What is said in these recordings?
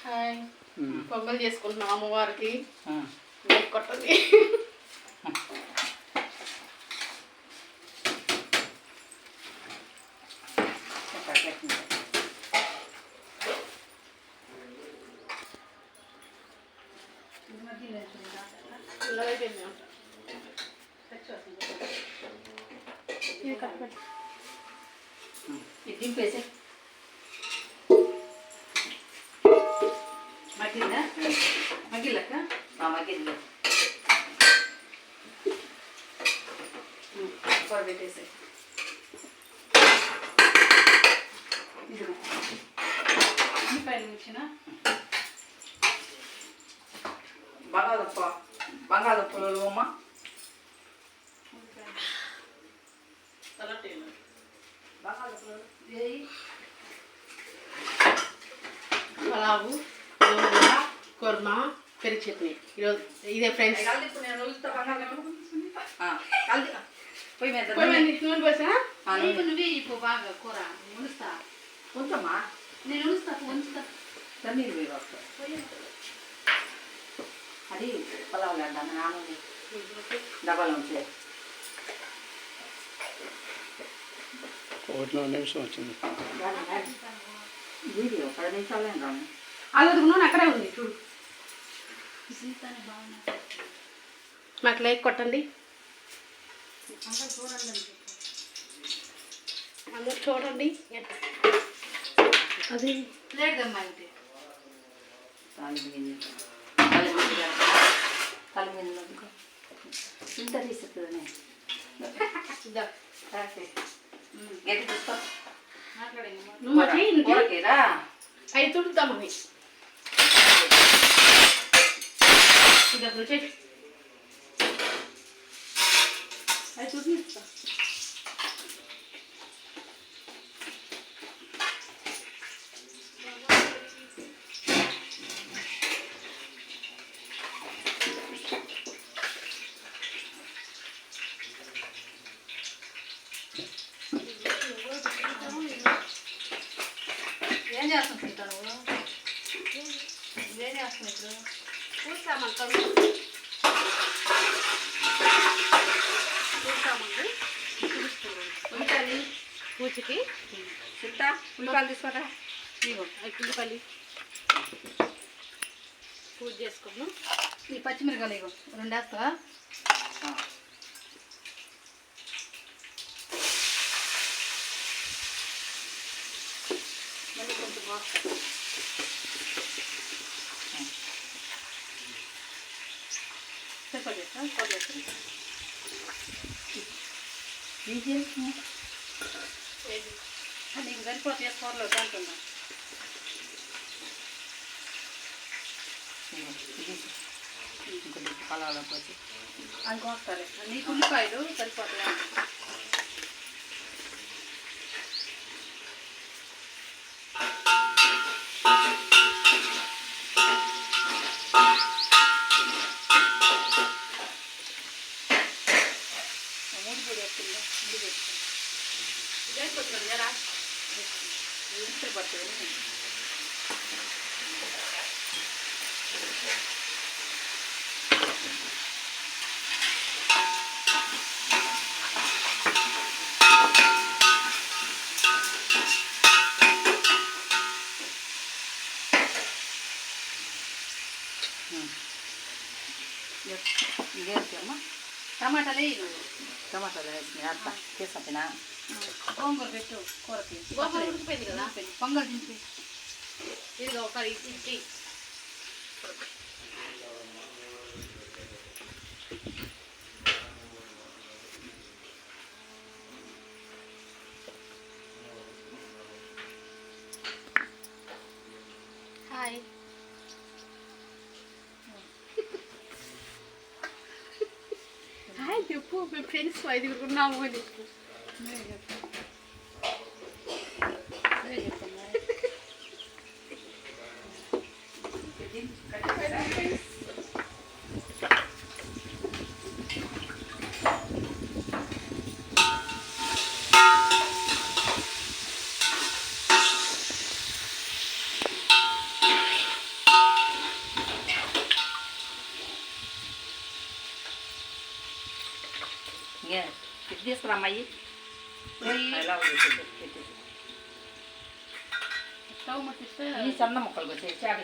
Hi pongal చేసుకుంటున్నాం అమ్మవారికి కొట్టండి. ఇది దింపేసి మగ్గిందా మగ్గిలక్క మగ్గింది కూర పెట్టేసి ఉల్లిపాయలు ఇచ్చిన బంగాళదుప్పలు అమ్మ పలావు కుర్మా పెరుగు చట్నీ ఈరోజు ఇదే ఫ్రెండ్స్. పొయ్యి మీద నూనె పోసా నువ్వే ఇప్పుడు బాగా కూర ఉలుస్తా ఉంచమ్మా నేను ఉలుస్తా ఉంచుతా తన్నీరు పోయి వస్తా అది పలావులు అంటాను నాను డబ్బాలు ఉంచే 1 నిమిషం వచ్చింది వీడియో 10 నిమిషాలే రాను అలాగే నూనె అక్కడే ఉంది చూడు. మాకు లైక్ కొట్టండి, అందరు చూడండి. అది లేదమ్మా ఇంటి ఇంత తీసుకునే గట్టి తీసుకో కూరకేరా అవి తుడుతామని ఇక రుచి అవి తుడిస్తా. ఏం చేస్తుంటావు ఏం చేస్తున్నావు ఇప్పుడు చూస్తామంటారు ఉల్లిపాయలు పూచికి చుట్టా ఉల్లిపాయలు తీసుకోరా ఇగో అవి ఉల్లిపాయలు పూజ చేసుకున్నాం. ఈ పచ్చిమిరకాయలు ఇగో 2 వేస్తావా మళ్ళీ కొంచెం చెప్పలేస్తా కొడలేస్తా నీకు సరిపోతే కూరలో అంటున్నా పలావులో పోతే అది కోస్తాలే నీకు ఉల్లిపాయలు సరిపోతాయా మూడు పొడి వస్తుందా మూడు పెట్టుకుంది ఎలా పడుతుంది ఇదేమ్మా టమాటాలు వేయను టమాటాలు వేసినాయి అట్లా తీసుకున్నా గోంగూర పెట్టు కూరకి గోంగూర ఉడికిపోయింది కదా, పొంగల్ దింపి ఇది ఒక ఇది హాయ్ హాయ్ చెప్పు మేము ఫ్రెండ్స్ 5 ఉన్నాము అని చెప్పు. తీసుకురామ్మాయి స్టవ్ ముట్టిస్తే ఈ సన్న ముక్కలు వచ్చి చేస్తాం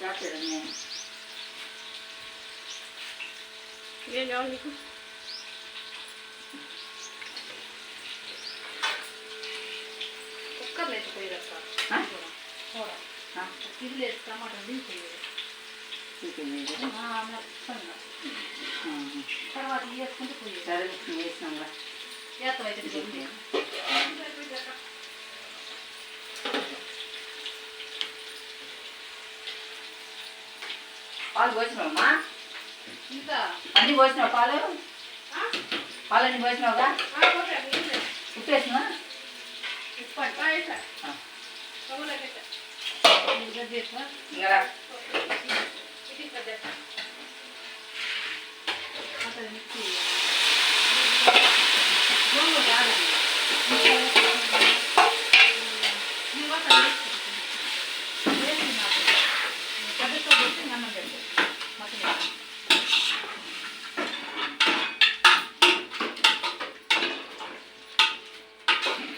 చేస్తాడండి ఏం కావాలి నీకు కుక్కర్ లేకపోయేది కూర ఇది లేదు టమాటా దిగిపోయేది తర్వాత వేసుకుంటే పోయేది సరే వేసినాం చేస్తాం అయితే పాలు పోసినావమ్మా ఇంకా అన్నీ పోసినావు పాలు పాలన్నీ పోసినావుగా ఉప్పేసినా ఇంకా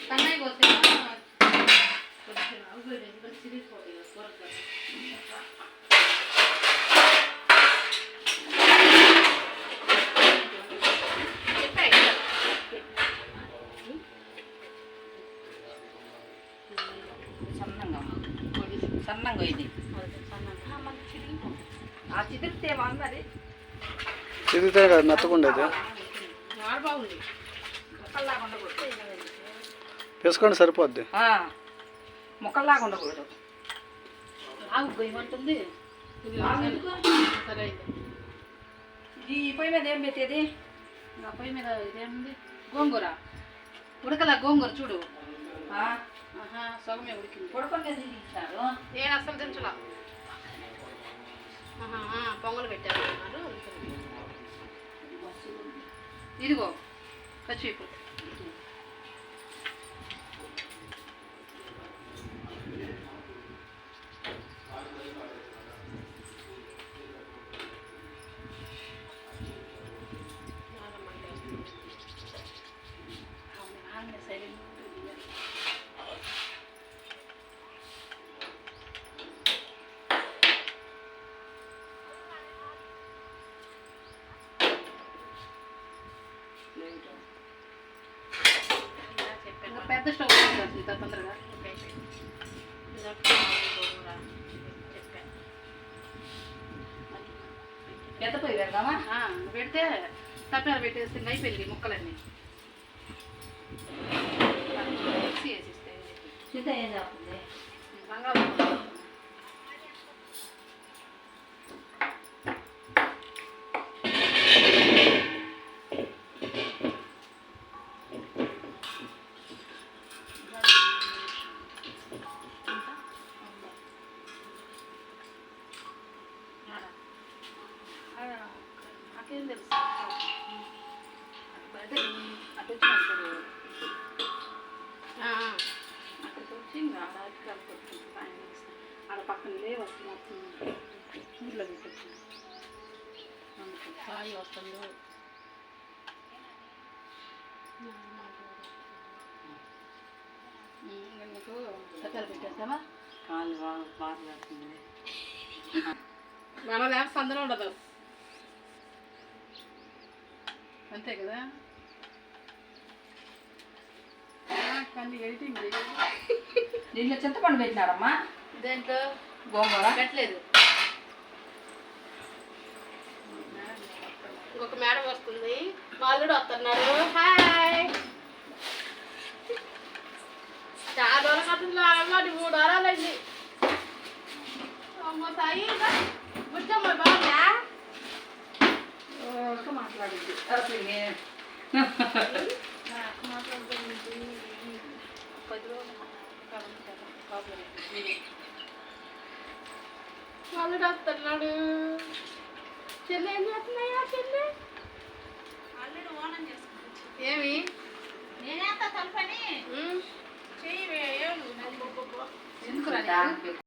కన్నయ్య పోతే సిరిగిపోతాయి కూరగా సన్నంగా ఇది ఆ చిదిరితే అన్నది చిదిరితే కదా మెత్తకుండేది బాగుంది ముక్కల్లాగా ఉండకూడదు వేసుకోండి సరిపోద్ది ముక్కల్లాగా ఉండకూడదు ఆగు గొయ్యమంటుంది సరే అయితే ఈ పొయ్యి మీద ఏం పెట్టేది ఇంకా పొయ్యి మీద ఇదేముంది గోంగూర ఉడకలా గోంగూర చూడు సగమే ఉడికింది ఉడకగా ఇచ్చారు నేను అసలు తింటలా పొంగలు పెట్టారు అన్నారు ఇదిగో పచ్చిపు పెద్ద స్టవ్ ఇంత తొందరగా పెద్ద పొయ్యి పెడదామా పెడితే తప్పేలా పెట్టేస్తే అయిపోయింది ముక్కలన్నీ మిక్సీ వేసిస్తే చింత ఏం చేస్తుంది బంగాళదుంప నాకేం తెలుసు అటు వచ్చినప్పుడు అక్కడికి వచ్చి ఇంకా అక్కడికి ఆడ పక్కన లేవచ్చు మొత్తం ఊళ్ళో తీసుకొచ్చి కాయ వస్తుందో నీకు సత్యాలు పెట్టేస్తావా కాలు బాగా వేస్తుంది మనం లేకపోతే అందరూ ఉండదు అంతే కదా కానీ ఎడిటింగ్ దీంట్లో చింతపండు పెట్టినారమ్మా దేంట్లో గోంగూర పెట్టలేదు ఇంకొక మేడం వస్తుంది వాళ్ళు కూడా వస్తున్నారు హాయ్ చాలా రోజుల కథలో అలవాటు 3 వారాలు అయింది అమ్మ సాయి బుజ్జమ్మ బాగుందా మాట్లాడింది అసలు మాట్లాడుతుంది 10 రోజులు వాళ్ళు వస్తున్నాడు చెల్లి ఏం చేస్తున్నాయా చెల్లి ఏమి నేనేంత తలపని చెయ్యి ఎందుకు